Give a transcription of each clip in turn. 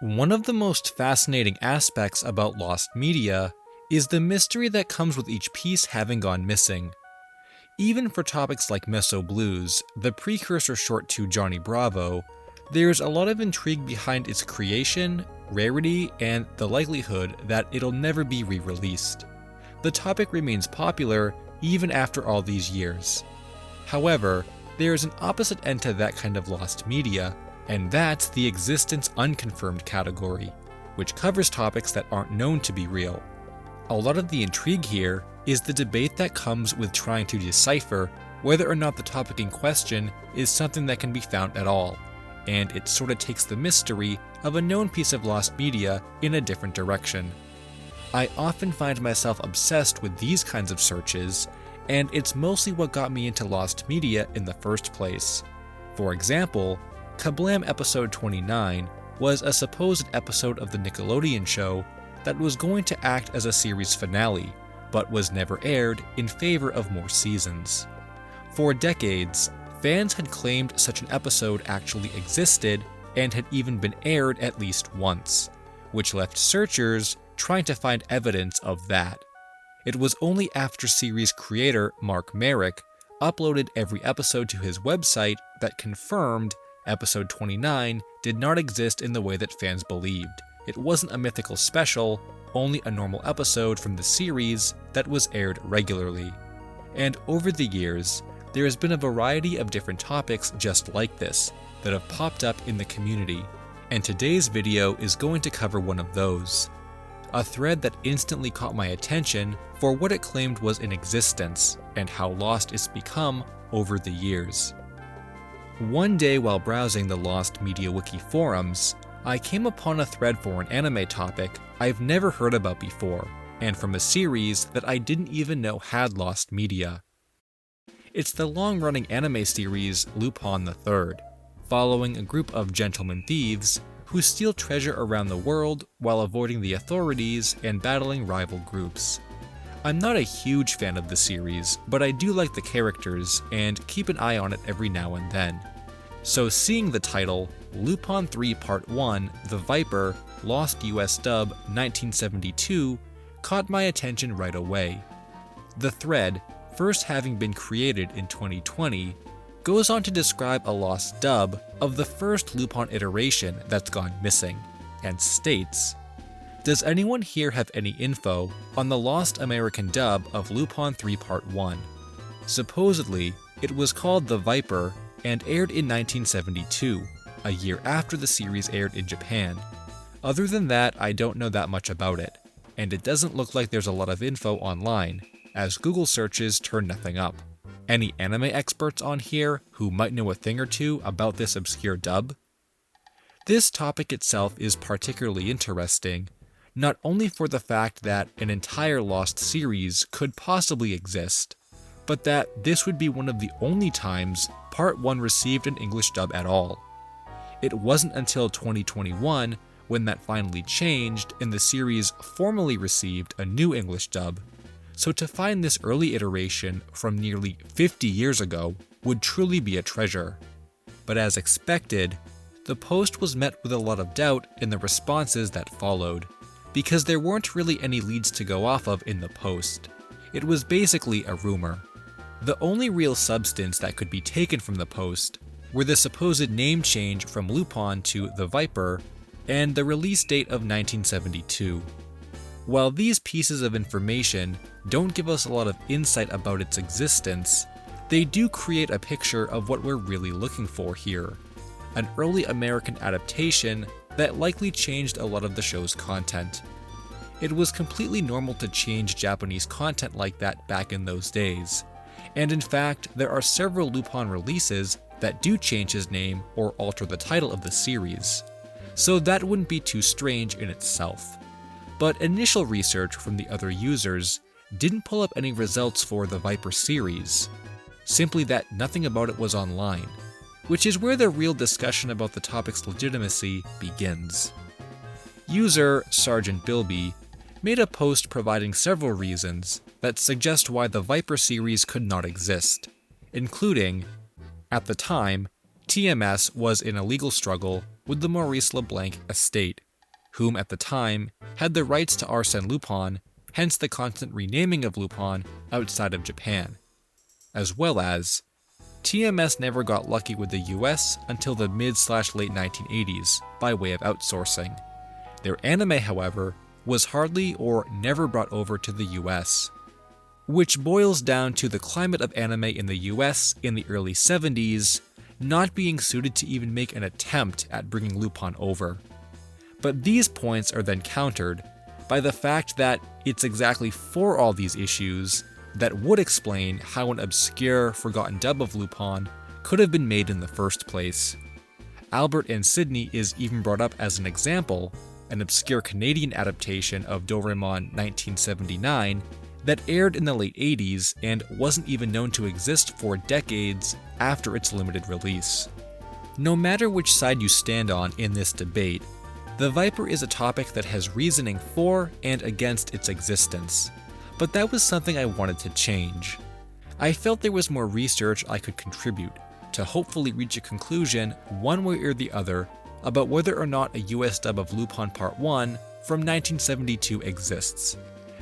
One of the most fascinating aspects about lost media is the mystery that comes with each piece having gone missing. Even for topics like Meso Blues, the precursor short to Johnny Bravo, there's a lot of intrigue behind its creation, rarity, and the likelihood that it'll never be re-released. The topic remains popular even after all these years. However, there is an opposite end to that kind of lost media, and that's the existence unconfirmed category, which covers topics that aren't known to be real. A lot of the intrigue here is the debate that comes with trying to decipher whether or not the topic in question is something that can be found at all, and it sort of takes the mystery of a known piece of lost media in a different direction. I often find myself obsessed with these kinds of searches, and it's mostly what got me into lost media in the first place. For example, KaBlam episode 29 was a supposed episode of the Nickelodeon show that was going to act as a series finale, but was never aired in favor of more seasons. For decades, fans had claimed such an episode actually existed and had even been aired at least once, which left searchers trying to find evidence of that. It was only after series creator Mark Merrick uploaded every episode to his website that confirmed episode 29 did not exist in the way that fans believed. It wasn't a mythical special, only a normal episode from the series that was aired regularly. And over the years, there has been a variety of different topics just like this that have popped up in the community, and today's video is going to cover one of those. A thread that instantly caught my attention for what it claimed was in existence and how lost it's become over the years. One day while browsing the Lost Media Wiki forums, I came upon a thread for an anime topic I've never heard about before, and from a series that I didn't even know had lost media. It's the long-running anime series Lupin III, following a group of gentlemen thieves who steal treasure around the world while avoiding the authorities and battling rival groups. I'm not a huge fan of the series, but I do like the characters and keep an eye on it every now and then. So seeing the title, Lupin 3 Part 1, The Viper, Lost US Dub 1972, caught my attention right away. The thread, first having been created in 2020, goes on to describe a lost dub of the first Lupin iteration that's gone missing, and states, "Does anyone here have any info on the lost American dub of Lupin 3 Part 1? Supposedly, it was called The Viper and aired in 1972, a year after the series aired in Japan. Other than that, I don't know that much about it, and it doesn't look like there's a lot of info online, as Google searches turn nothing up. Any anime experts on here who might know a thing or two about this obscure dub?" This topic itself is particularly interesting, not only for the fact that an entire lost series could possibly exist, but that this would be one of the only times Part 1 received an English dub at all. It wasn't until 2021 when that finally changed and the series formally received a new English dub, so to find this early iteration from nearly 50 years ago would truly be a treasure. But as expected, the post was met with a lot of doubt in the responses that followed, because there weren't really any leads to go off of in the post. It was basically a rumor. The only real substance that could be taken from the post were the supposed name change from Lupin to The Viper and the release date of 1972. While these pieces of information don't give us a lot of insight about its existence, they do create a picture of what we're really looking for here: an early American adaptation that likely changed a lot of the show's content. It was completely normal to change Japanese content like that back in those days, and in fact, there are several Lupin releases that do change his name or alter the title of the series, so that wouldn't be too strange in itself. But initial research from the other users didn't pull up any results for the Viper series, simply that nothing about it was online, which is where the real discussion about the topic's legitimacy begins. User Sergeant Bilby made a post providing several reasons that suggest why the Viper series could not exist, including, at the time, TMS was in a legal struggle with the Maurice LeBlanc estate, whom at the time had the rights to Arsène Lupin, hence the constant renaming of Lupin outside of Japan. As well as, TMS never got lucky with the US until the mid/late 1980s by way of outsourcing. Their anime, however, was hardly or never brought over to the US, which boils down to the climate of anime in the US in the early 70s not being suited to even make an attempt at bringing Lupin over. But these points are then countered by the fact that it's exactly for all these issues that would explain how an obscure, forgotten dub of Lupin could have been made in the first place. Albert and Sydney is even brought up as an example, an obscure Canadian adaptation of Doraemon 1979 that aired in the late 80s and wasn't even known to exist for decades after its limited release. No matter which side you stand on in this debate, the Viper is a topic that has reasoning for and against its existence, but that was something I wanted to change. I felt there was more research I could contribute to hopefully reach a conclusion one way or the other about whether or not a US dub of Lupin Part 1 from 1972 exists,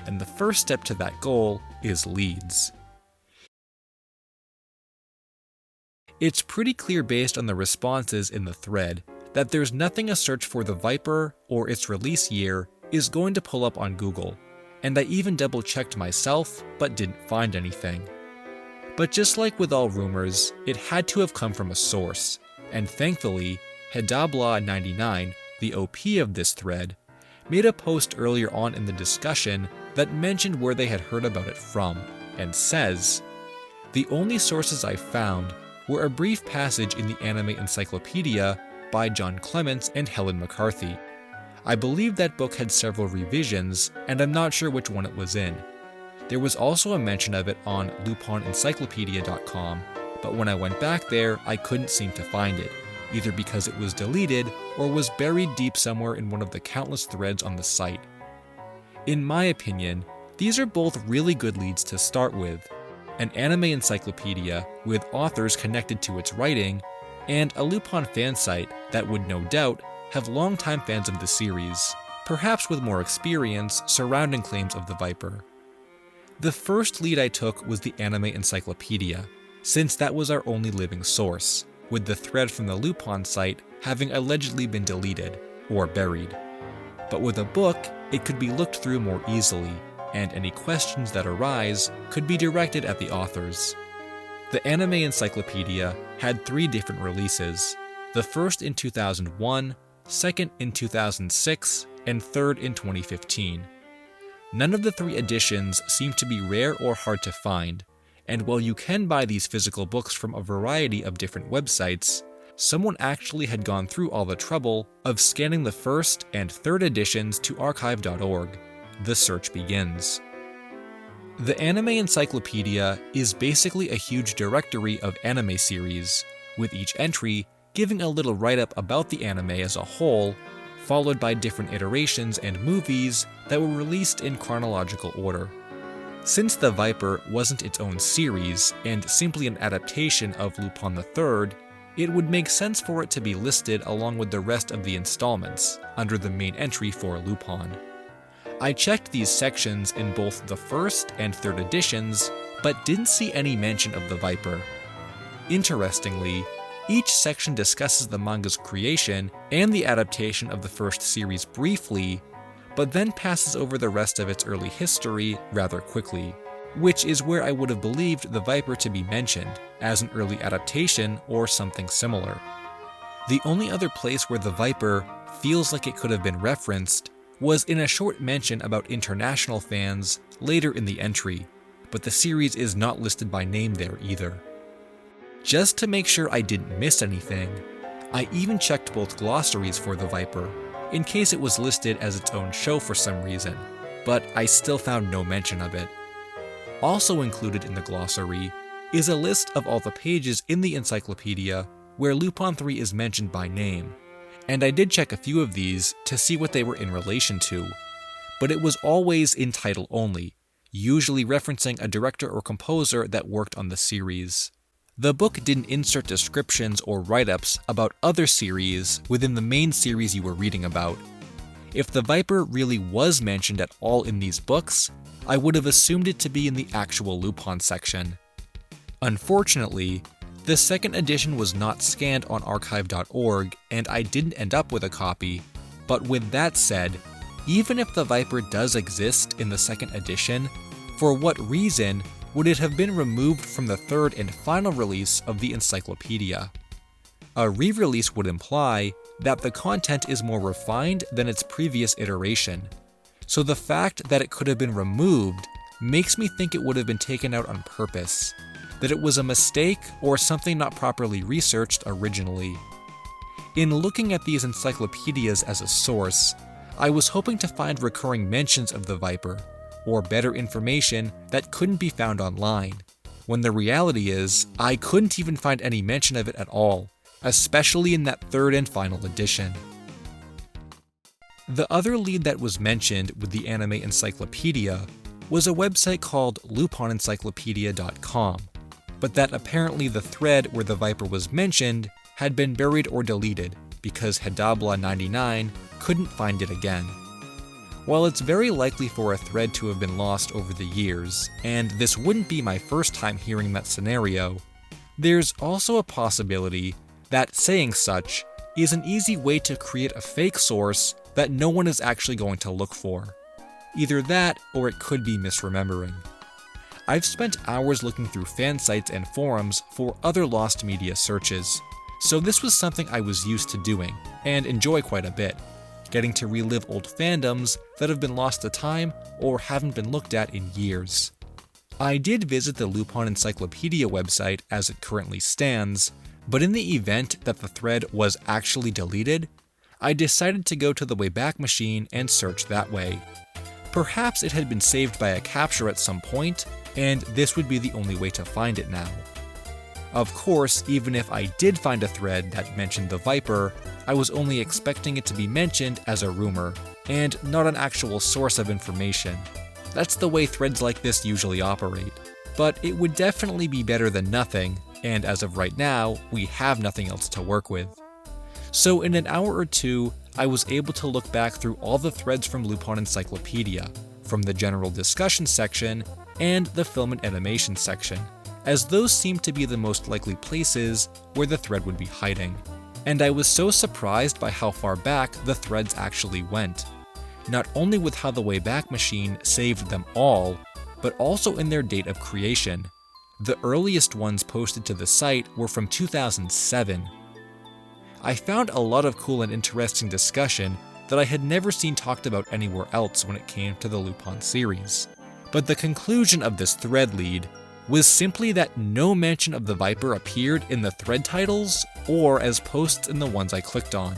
and the first step to that goal is leads. It's pretty clear based on the responses in the thread that there's nothing a search for the Viper or its release year is going to pull up on Google, and I even double checked myself but didn't find anything. But just like with all rumors, it had to have come from a source, and thankfully, Hedabla99, the OP of this thread, made a post earlier on in the discussion that mentioned where they had heard about it from, and says, "The only sources I found were a brief passage in the Anime Encyclopedia by John Clements and Helen McCarthy. I believe that book had several revisions, and I'm not sure which one it was in. There was also a mention of it on LupinEncyclopedia.com, but when I went back there, I couldn't seem to find it, either because it was deleted or was buried deep somewhere in one of the countless threads on the site. In my opinion, these are both really good leads to start with: an anime encyclopedia with authors connected to its writing, and a Lupin fan site that would no doubt have longtime fans of the series, perhaps with more experience surrounding claims of the Viper. The first lead I took was the Anime Encyclopedia, since that was our only living source, with the thread from the Lupin site having allegedly been deleted, or buried. But with a book, it could be looked through more easily, and any questions that arise could be directed at the authors. The Anime Encyclopedia had 3 different releases, the first in 2001, second in 2006, and third in 2015. None of the 3 editions seem to be rare or hard to find, and while you can buy these physical books from a variety of different websites, someone actually had gone through all the trouble of scanning the first and third editions to archive.org. The search begins. The Anime Encyclopedia is basically a huge directory of anime series, with each entry giving a little write-up about the anime as a whole, followed by different iterations and movies that were released in chronological order. Since the Viper wasn't its own series and simply an adaptation of Lupin III, it would make sense for it to be listed along with the rest of the installments under the main entry for Lupin. I checked these sections in both the first and third editions, but didn't see any mention of the Viper. Interestingly, each section discusses the manga's creation and the adaptation of the first series briefly, but then passes over the rest of its early history rather quickly, which is where I would have believed the Viper to be mentioned, as an early adaptation or something similar. The only other place where the Viper feels like it could have been referenced was in a short mention about international fans later in the entry, but the series is not listed by name there either. Just to make sure I didn't miss anything, I even checked both glossaries for the Viper, in case it was listed as its own show for some reason, but I still found no mention of it. Also included in the glossary is a list of all the pages in the encyclopedia where Lupin III is mentioned by name, and I did check a few of these to see what they were in relation to, but it was always in title only, usually referencing a director or composer that worked on the series. The book didn't insert descriptions or write-ups about other series within the main series you were reading about. If the Viper really was mentioned at all in these books, I would have assumed it to be in the actual Lupin section. Unfortunately, the second edition was not scanned on archive.org, and I didn't end up with a copy, but with that said, even if the Viper does exist in the second edition, for what reason would it have been removed from the third and final release of the encyclopedia? A re-release would imply that the content is more refined than its previous iteration, so the fact that it could have been removed makes me think it would have been taken out on purpose, that it was a mistake or something not properly researched originally. In looking at these encyclopedias as a source, I was hoping to find recurring mentions of the Viper, or better information that couldn't be found online, when the reality is, I couldn't even find any mention of it at all, especially in that third and final edition. The other lead that was mentioned with the anime encyclopedia was a website called LupinEncyclopedia.com, but that apparently the thread where the Viper was mentioned had been buried or deleted because Hedabla99 couldn't find it again. While it's very likely for a thread to have been lost over the years, and this wouldn't be my first time hearing that scenario, there's also a possibility that saying such is an easy way to create a fake source that no one is actually going to look for. Either that, or it could be misremembering. I've spent hours looking through fan sites and forums for other lost media searches, so this was something I was used to doing, and enjoy quite a bit, getting to relive old fandoms that have been lost to time or haven't been looked at in years. I did visit the Lupin Encyclopedia website as it currently stands, but in the event that the thread was actually deleted, I decided to go to the Wayback Machine and search that way. Perhaps it had been saved by a capture at some point, and this would be the only way to find it now. Of course, even if I did find a thread that mentioned the Viper, I was only expecting it to be mentioned as a rumor, and not an actual source of information. That's the way threads like this usually operate. But it would definitely be better than nothing, and as of right now, we have nothing else to work with. So in an hour or two, I was able to look back through all the threads from Lupin Encyclopedia, from the general discussion section and the film and animation section, as those seemed to be the most likely places where the thread would be hiding. And I was so surprised by how far back the threads actually went, not only with how the Wayback Machine saved them all, but also in their date of creation. The earliest ones posted to the site were from 2007. I found a lot of cool and interesting discussion that I had never seen talked about anywhere else when it came to the Lupin series. But the conclusion of this thread lead was simply that no mention of the Viper appeared in the thread titles or as posts in the ones I clicked on.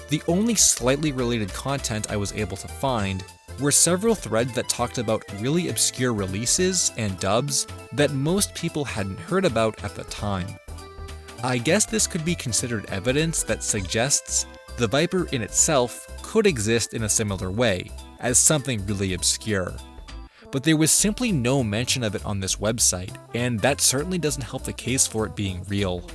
The only slightly related content I was able to find were several threads that talked about really obscure releases and dubs that most people hadn't heard about at the time. I guess this could be considered evidence that suggests the Viper in itself could exist in a similar way, as something really obscure. But there was simply no mention of it on this website, and that certainly doesn't help the case for it being real.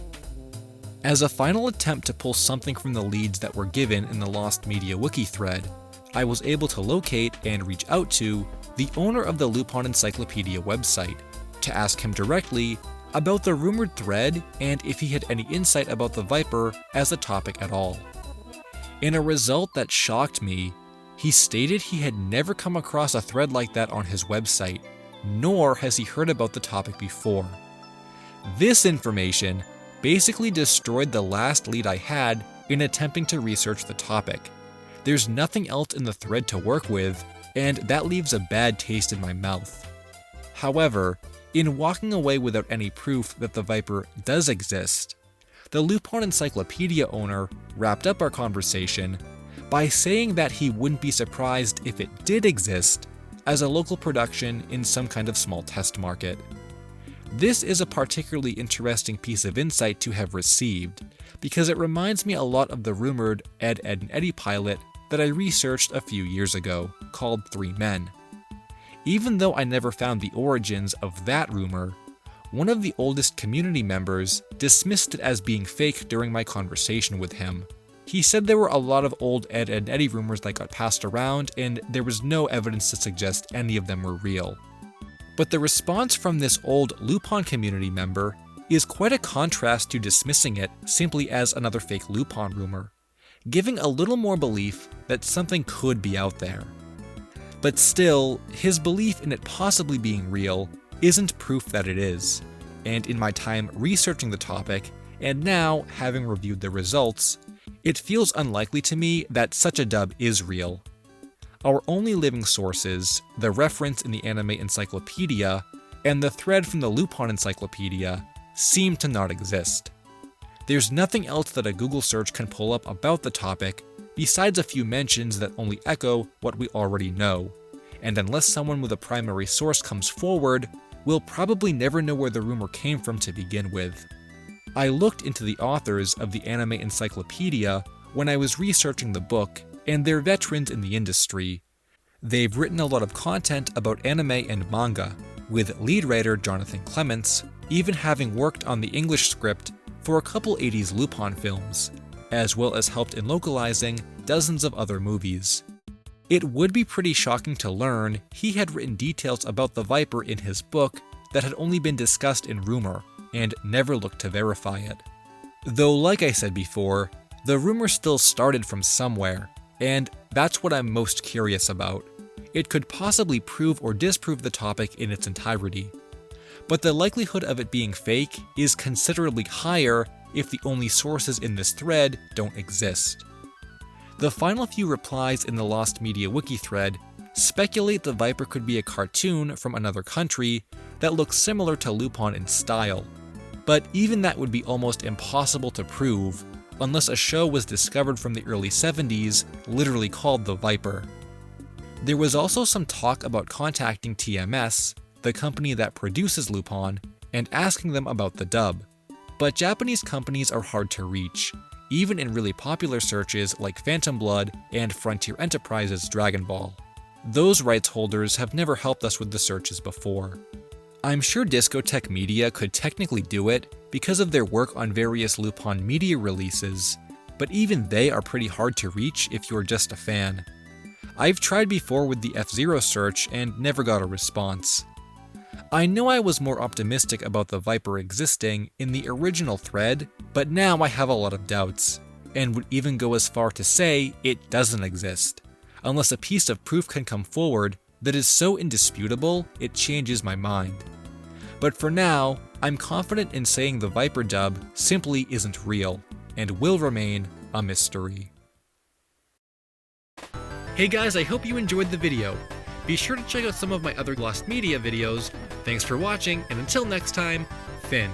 As a final attempt to pull something from the leads that were given in the Lost Media Wiki thread, I was able to locate and reach out to the owner of the Lupin Encyclopedia website to ask him directly about the rumored thread and if he had any insight about the Viper as a topic at all. In a result that shocked me, he stated he had never come across a thread like that on his website, nor has he heard about the topic before. This information basically destroyed the last lead I had in attempting to research the topic. There's nothing else in the thread to work with, and that leaves a bad taste in my mouth. However, in walking away without any proof that the Viper does exist, the Lupin Encyclopedia owner wrapped up our conversation by saying that he wouldn't be surprised if it did exist as a local production in some kind of small test market. This is a particularly interesting piece of insight to have received, because it reminds me a lot of the rumored Ed, Edd and Eddy pilot that I researched a few years ago, called 3 Men. Even though I never found the origins of that rumor, one of the oldest community members dismissed it as being fake during my conversation with him, He said there were a lot of old Ed and Eddie rumors that got passed around, and there was no evidence to suggest any of them were real. But the response from this old Lupin community member is quite a contrast to dismissing it simply as another fake Lupin rumor, giving a little more belief that something could be out there. But still, his belief in it possibly being real isn't proof that it is, and in my time researching the topic, and now having reviewed the results, it feels unlikely to me that such a dub is real. Our only living sources, the reference in the anime encyclopedia, and the thread from the Lupin encyclopedia, seem to not exist. There's nothing else that a Google search can pull up about the topic, besides a few mentions that only echo what we already know, and unless someone with a primary source comes forward, we'll probably never know where the rumor came from to begin with. I looked into the authors of the anime encyclopedia when I was researching the book, and they're veterans in the industry. They've written a lot of content about anime and manga, with lead writer Jonathan Clements even having worked on the English script for a couple 80s Lupin films, as well as helped in localizing dozens of other movies. It would be pretty shocking to learn he had written details about the Viper in his book that had only been discussed in rumor, and never looked to verify it. Though like I said before, the rumor still started from somewhere, and that's what I'm most curious about. It could possibly prove or disprove the topic in its entirety. But the likelihood of it being fake is considerably higher if the only sources in this thread don't exist. The final few replies in the Lost Media Wiki thread speculate the Viper could be a cartoon from another country that looks similar to Lupin in style, but even that would be almost impossible to prove unless a show was discovered from the early 70s literally called the Viper. There was also some talk about contacting TMS, the company that produces Lupin, and asking them about the dub, but Japanese companies are hard to reach, even in really popular searches like Phantom Blood and Frontier Enterprises' Dragon Ball. Those rights holders have never helped us with the searches before. I'm sure Discotech Media could technically do it because of their work on various Lupin media releases, but even they are pretty hard to reach if you're just a fan. I've tried before with the F-Zero search and never got a response. I know I was more optimistic about the Viper existing in the original thread, but now I have a lot of doubts, and would even go as far to say it doesn't exist, unless a piece of proof can come forward that is so indisputable it changes my mind. But for now, I'm confident in saying the Viper dub simply isn't real, and will remain a mystery. Hey guys, I hope you enjoyed the video. Be sure to check out some of my other Lost Media videos. Thanks for watching, and until next time, Finn.